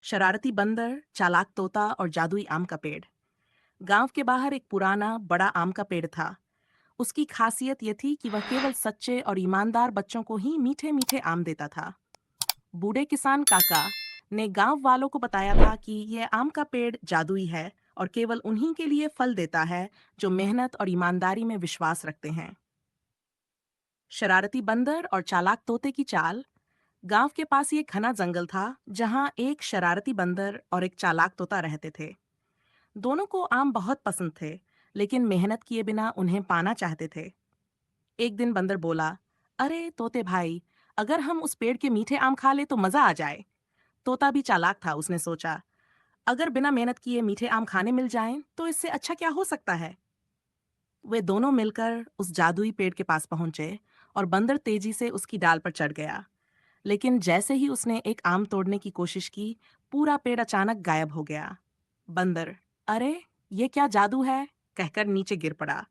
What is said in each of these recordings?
शरारती बंदर, चालाक तोता और जादुई आम का पेड़। गांव के बाहर एक पुराना बड़ा आम का पेड़ था। उसकी खासियत ये थी कि वह केवल सच्चे और ईमानदार बच्चों को ही मीठे मीठे आम देता था। बूढ़े किसान काका ने गांव वालों को बताया था कि यह आम का पेड़ जादुई है और केवल उन्हीं के लिए फल देता है जो मेहनत और ईमानदारी में विश्वास रखते हैं। शरारती बंदर और चालाक तोते की चाल। गांव के पास ये घना जंगल था जहां एक शरारती बंदर और एक चालाक तोता रहते थे। दोनों को आम बहुत पसंद थे, लेकिन मेहनत किए बिना उन्हें पाना चाहते थे। एक दिन बंदर बोला, अरे तोते भाई, अगर हम उस पेड़ के मीठे आम खा ले तो मजा आ जाए। तोता भी चालाक था, उसने सोचा, अगर बिना मेहनत किए मीठे आम खाने मिल जाएं तो इससे अच्छा क्या हो सकता है। वे दोनों मिलकर उस जादुई पेड़ के पास पहुंचे और बंदर तेजी से उसकी डाल पर चढ़ गया। लेकिन जैसे ही उसने एक आम तोड़ने की कोशिश की, पूरा पेड़ अचानक गायब हो गया। बंदर, अरे ये क्या जादू है, कहकर नीचे गिर पड़ा।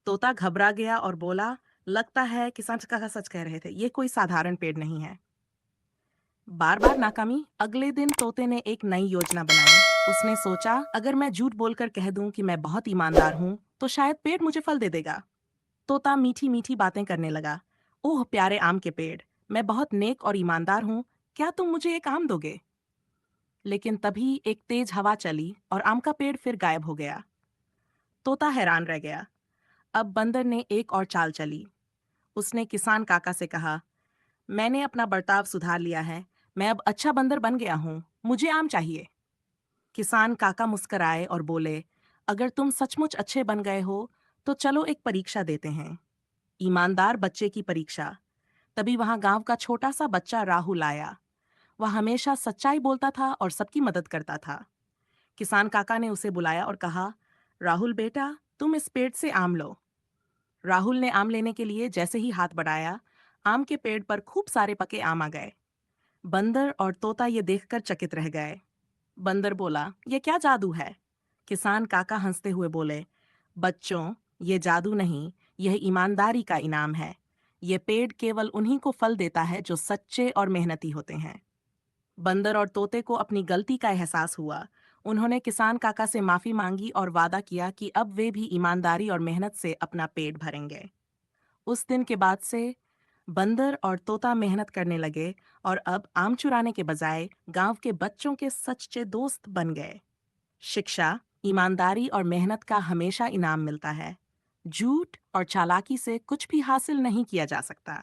तोता घबरा गया और बोला, लगता है किसान का सच कह रहे थे, ये कोई साधारण पेड़ नहीं है। बार बार नाकामी। अगले दिन तोते ने एक नई योजना बनाई। उसने सोचा, अगर मैं झूठ बोलकर कह दूं कि मैं बहुत ईमानदार हूं तो शायद पेड़ मुझे फल दे देगा। तोता मीठी मीठी बातें करने लगा। ओह प्यारे आम के पेड़, मैं बहुत नेक और ईमानदार हूँ, क्या तुम मुझे एक आम दोगे। लेकिन तभी एक तेज हवा चली और आम का पेड़ फिर गायब हो गया। तोता हैरान रह गया। अब बंदर ने एक और चाल चली। उसने किसान काका से कहा, मैंने अपना बर्ताव सुधार लिया है, मैं अब अच्छा बंदर बन गया हूँ, मुझे आम चाहिए। किसान काका मुस्कराए और बोले, अगर तुम सचमुच अच्छे बन गए हो तो चलो एक परीक्षा देते हैं। ईमानदार बच्चे की परीक्षा। तभी वहां गांव का छोटा सा बच्चा राहुल आया। वह हमेशा सच्चाई बोलता था और सबकी मदद करता था। किसान काका ने उसे बुलाया और कहा, राहुल बेटा, तुम इस पेड़ से आम लो। राहुल ने आम लेने के लिए जैसे ही हाथ बढ़ाया, आम के पेड़ पर खूब सारे पके आम आ गए। बंदर और तोता ये देखकर चकित रह गए। बंदर बोला, ये क्या जादू है। किसान काका हंसते हुए बोले, बच्चों, ये जादू नहीं, यह ईमानदारी का इनाम है। ये पेड़ केवल उन्हीं को फल देता है जो सच्चे और मेहनती होते हैं। बंदर और तोते को अपनी गलती का एहसास हुआ। उन्होंने किसान काका से माफी मांगी और वादा किया कि अब वे भी ईमानदारी और मेहनत से अपना पेट भरेंगे। उस दिन के बाद से बंदर और तोता मेहनत करने लगे और अब आम चुराने के बजाय गांव के बच्चों के सच्चे दोस्त बन गए। शिक्षा, ईमानदारी और मेहनत का हमेशा इनाम मिलता है। झूठ और चालाकी से कुछ भी हासिल नहीं किया जा सकता।